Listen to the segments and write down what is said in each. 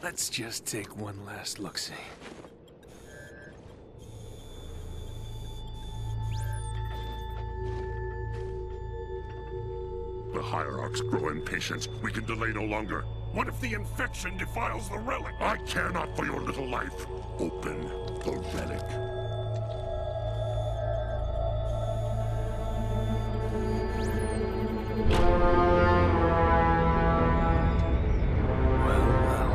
Let's just take one last look-see. The Hierarchs grow impatient. We can delay no longer. What if the infection defiles the relic? I care not for your little life. Open the relic. Well.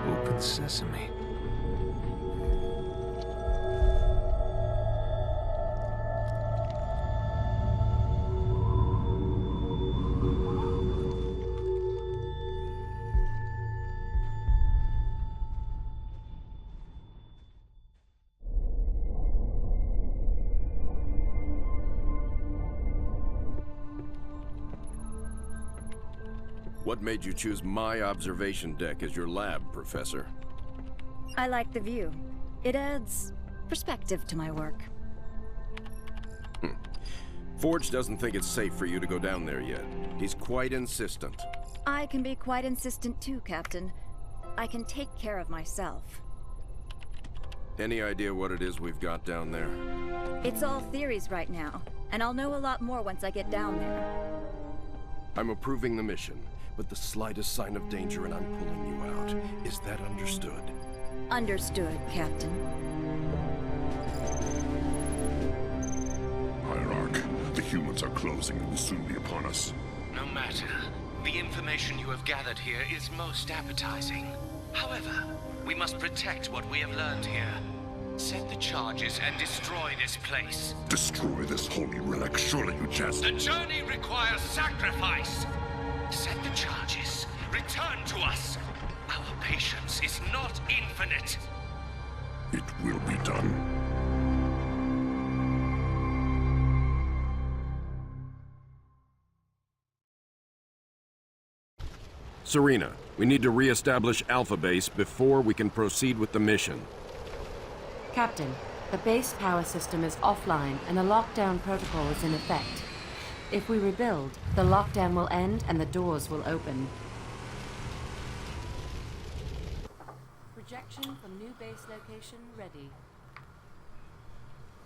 Open sesame. What made you choose my observation deck as your lab, Professor? I like the view. It adds perspective to my work. Forge doesn't think it's safe for you to go down there yet. He's quite insistent. I can be quite insistent too, Captain. I can take care of myself. Any idea what it is we've got down there? It's all theories right now, and I'll know a lot more once I get down there. I'm approving the mission, but the slightest sign of danger and I'm pulling you out. Is that understood? Understood, Captain. Hierarch, the humans are closing and will soon be upon us. No matter. The information you have gathered here is most appetizing. However, we must protect what we have learned here. Set the charges and destroy this place. Destroy this holy relic, surely you jest. The journey requires sacrifice. Set the charges. Return to us. Our patience is not infinite. It will be done. Serena, we need to re-establish Alpha Base before we can proceed with the mission. Captain, the base power system is offline and a lockdown protocol is in effect. If we rebuild, the lockdown will end and the doors will open. Projection from new base location ready.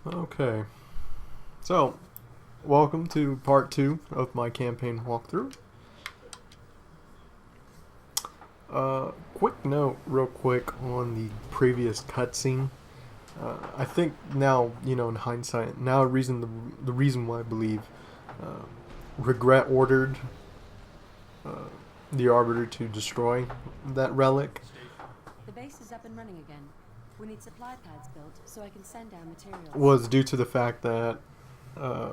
Okay. So, welcome to part 2 of my campaign walkthrough. Quick note, real quick, on the previous cutscene. I think now, in hindsight, now the reason why I believe Regret ordered the Arbiter to destroy that relic. The base is up and running again. We need supply pads built so I can send down materials. Was due to the fact that, I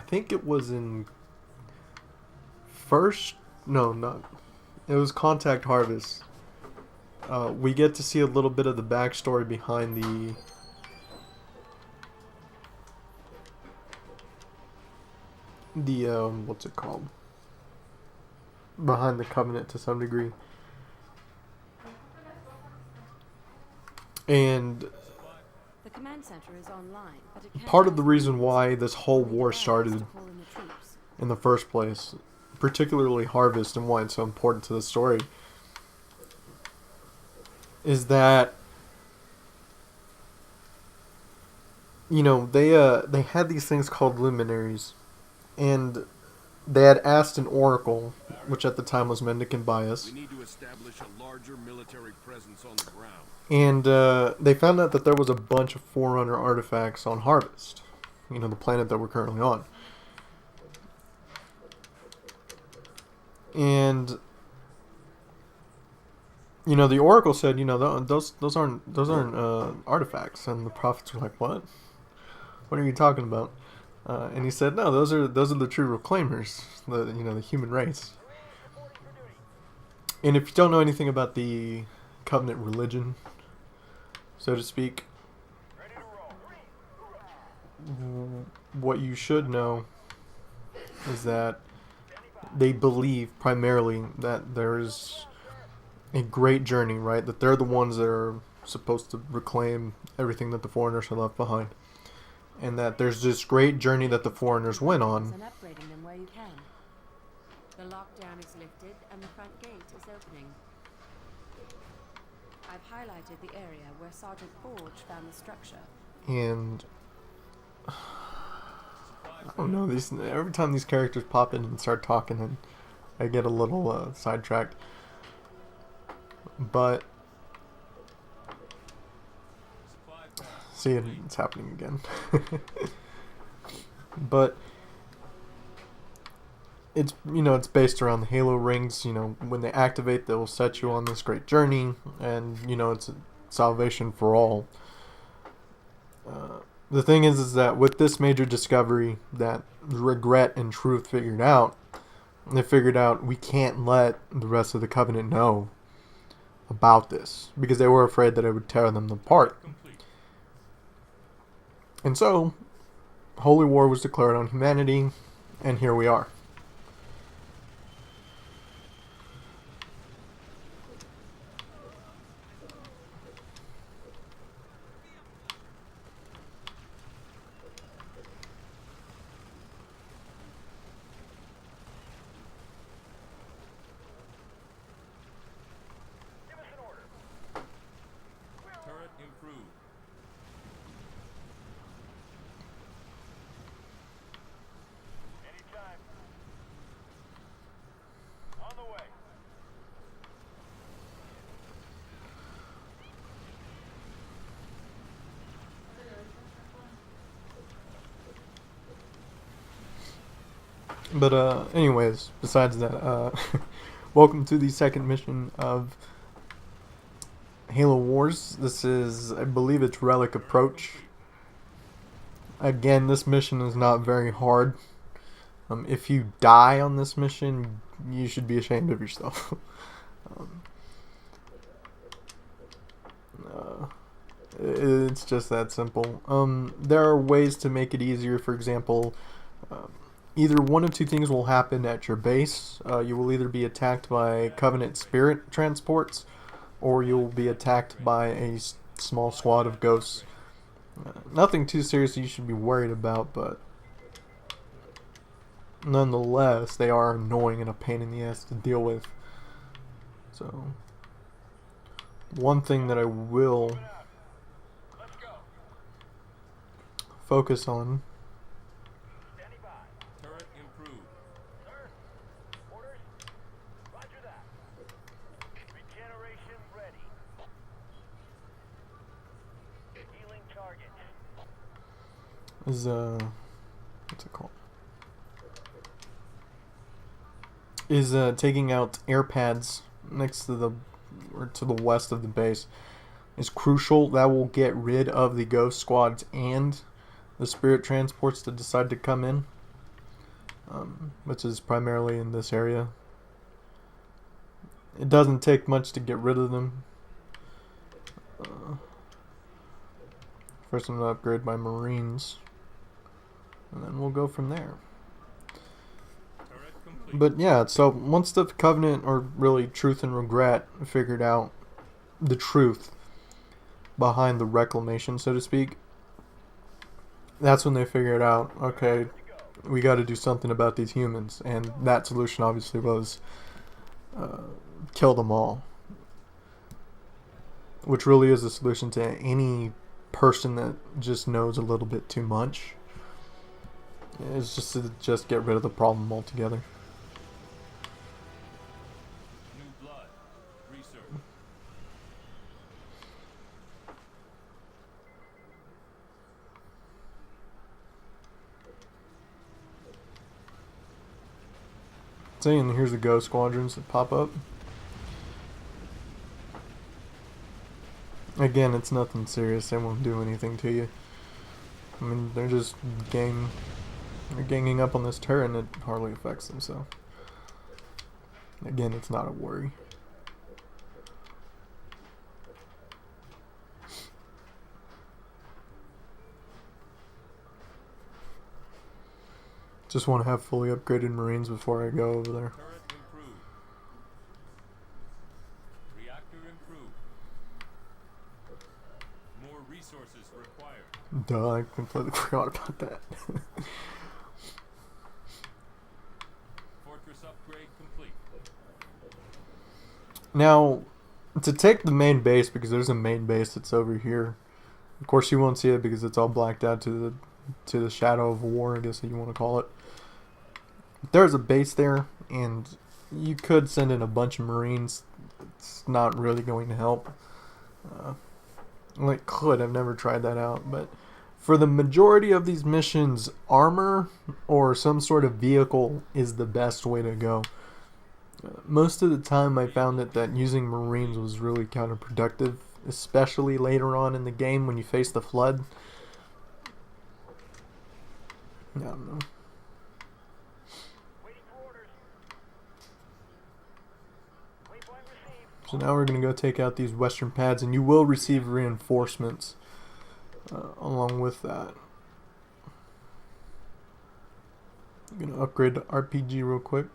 think it was in it was Contact Harvest. We get to see a little bit of the backstory behind what's it called? Behind the Covenant to some degree. And the command center is online, but it can't part of the reason why this whole war started in the first place, particularly Harvest and why it's so important to the story, is that they had these things called luminaries, and they had asked an oracle, which at the time was Mendicant Bias. We need to establish a larger military presence on the ground. And they found out that there was a bunch of Forerunner artifacts on Harvest, the planet that we're currently on. And the oracle said, those aren't artifacts, and the prophets were like, what? What are you talking about? And he said, no, those are the true reclaimers, the human race. And if you don't know anything about the Covenant religion, so to speak, what you should know is that they believe primarily that there's a great journey, right? That they're the ones that are supposed to reclaim everything that the Foreigners have left behind. And that there's this great journey that the Foreigners went on. And upgrading them where you can. The The lockdown is lifted and the front gate is opening. I've highlighted the area where Sergeant Forge found the structure. And I don't know, every time these characters pop in and start talking, and I get a little sidetracked. But see, it's happening again. But it's, you know, it's based around the Halo rings. You know, when they activate, they will set you on this great journey, and you know, it's salvation for all. The thing is that with this major discovery that Regret and Truth figured out, they figured out we can't let the rest of the Covenant know about this, because they were afraid that it would tear them apart. And so, Holy War was declared on humanity, and here we are. Turret improved. Anytime. On the way. But anyways, besides that, welcome to the second mission of Halo Wars. This is, I believe it's Relic Approach. Again, this mission is not very hard. If you die on this mission, you should be ashamed of yourself. It's just that simple. There are ways to make it easier. For example, either one of two things will happen at your base. You will either be attacked by Covenant spirit transports, or you'll be attacked by a small squad of ghosts. Nothing too serious you should be worried about, but nonetheless, they are annoying and a pain in the ass to deal with. So, one thing that I will focus on . Turret improved. Sir, orders. Roger that. Regeneration ready. Healing target. Is what's it called? Is taking out air pads next to the, or to the west of the base is crucial. That will get rid of the ghost squads and the spirit transports that decide to come in, which is primarily in this area. It doesn't take much to get rid of them. First I'm going to upgrade my Marines, and then we'll go from there. But yeah, so once the Covenant, or really Truth and Regret, figured out the truth behind the reclamation, so to speak, that's when they figured out, okay, we got to do something about these humans. And that solution obviously was kill them all, which really is a solution to any person that just knows a little bit too much. It's just to just get rid of the problem altogether. New blood. Research. See, and here's the ghost squadrons that pop up. Again, it's nothing serious. They won't do anything to you. I mean, they're just they're ganging up on this turret, and it hardly affects them, so again, it's not a worry. Just want to have fully upgraded Marines before I go over there. Turret improved. Reactor improved. More resources required. Duh, I completely forgot about that. Fortress upgrade complete. Now, to take the main base, because there's a main base that's over here. Of course, you won't see it because it's all blacked out to the shadow of war, I guess you want to call it. There's a base there, and you could send in a bunch of Marines. It's not really going to help. Well, it could. I've never tried that out, but for the majority of these missions, armor or some sort of vehicle is the best way to go. Most of the time I found that using Marines was really counterproductive, especially later on in the game when you face the Flood. I don't know. So now we're going to go take out these western pads, and you will receive reinforcements along with that. I'm going to upgrade to RPG real quick.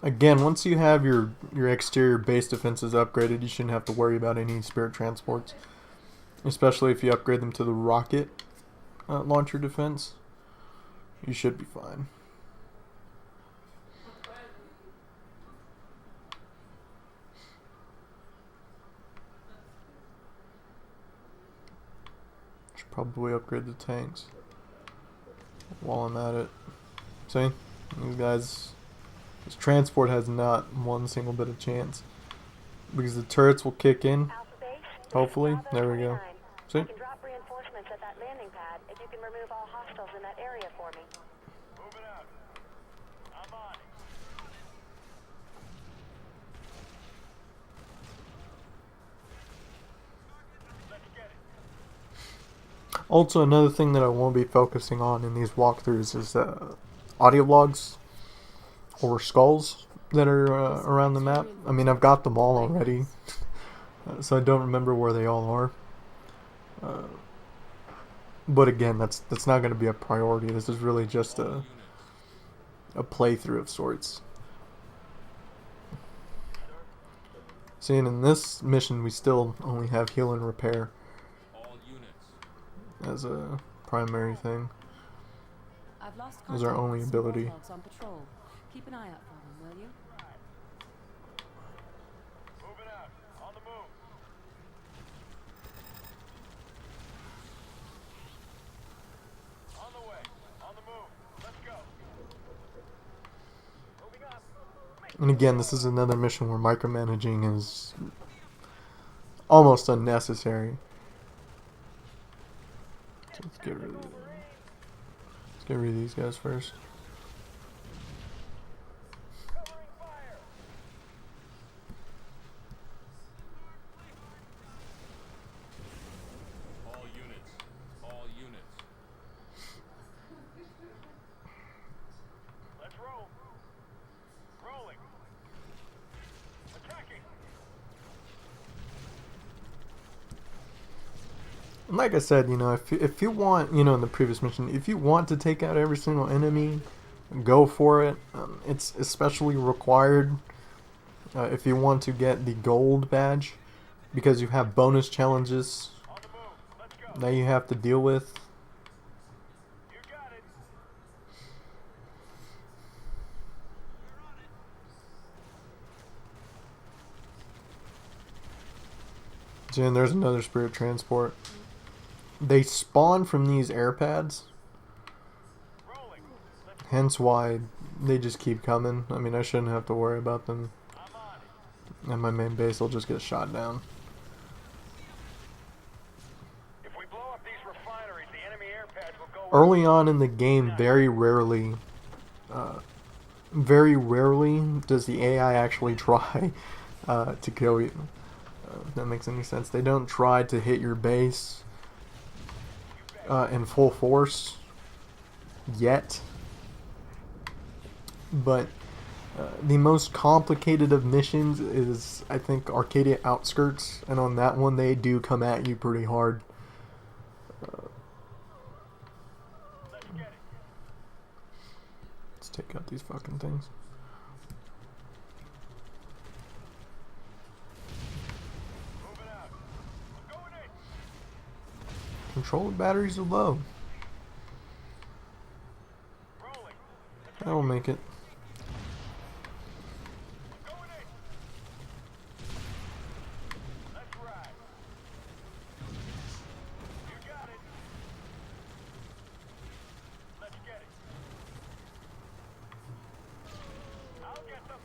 Again, once you have your exterior base defenses upgraded, you shouldn't have to worry about any spirit transports. Especially if you upgrade them to the rocket launcher defense. You should be fine. Should probably upgrade the tanks while I'm at it. See? These guys... This transport has not one single bit of chance. Because the turrets will kick in. Hopefully. There we go. See? Also, another thing that I won't be focusing on in these walkthroughs is audio logs or skulls that are around the map. I mean, I've got them all already, so I don't remember where they all are. But again, that's not going to be a priority. This is really just a playthrough of sorts. Seeing in this mission, we still only have heal and repair as a primary thing. As our only ability. On patrol. Keep an eye out for them, will you? Moving out. On the move. On the way. On the move. Let's go. Moving up. And again, this is another mission where micromanaging is almost unnecessary. So let's get rid of these guys first. Like I said, you know, if you want, you know, in the previous mission, if you want to take out every single enemy, go for it. It's especially required if you want to get the gold badge, because you have bonus challenges that you have to deal with. And there's another spirit transport. They spawn from these air pads, hence why they just keep coming. I mean, I shouldn't have to worry about them, and my main base will just get shot down. If we blow up these refineries, the enemy air pads will go. Early on in the game, very rarely does the AI actually try to kill you. If that makes any sense. They don't try to hit your base in full force yet, but the most complicated of missions is, I think, Arcadia Outskirts, and on that one they do come at you pretty hard. Let's take out these fucking things. Controller batteries are low. I'll make it. Going in. Let's ride. You got it. Let's get it. I'll get them.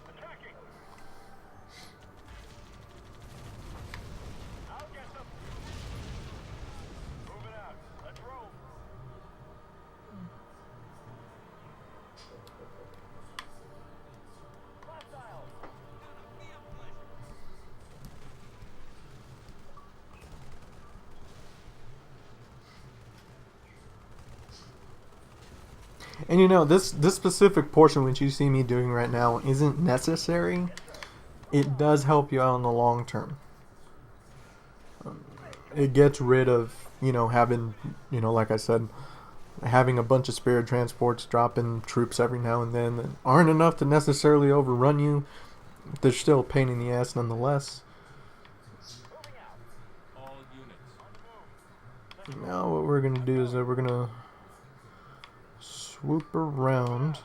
Attacking. I'll get them. Moving out. Let's roll. Hostile. And you know, this specific portion which you see me doing right now isn't necessary. It does help you out in the long term. It gets rid of, you know, having, you know, like I said, having a bunch of spirit transports dropping troops every now and then that aren't enough to necessarily overrun you. They're still a pain in the ass nonetheless. All units. Now what we're going to do is that we're going to swoop around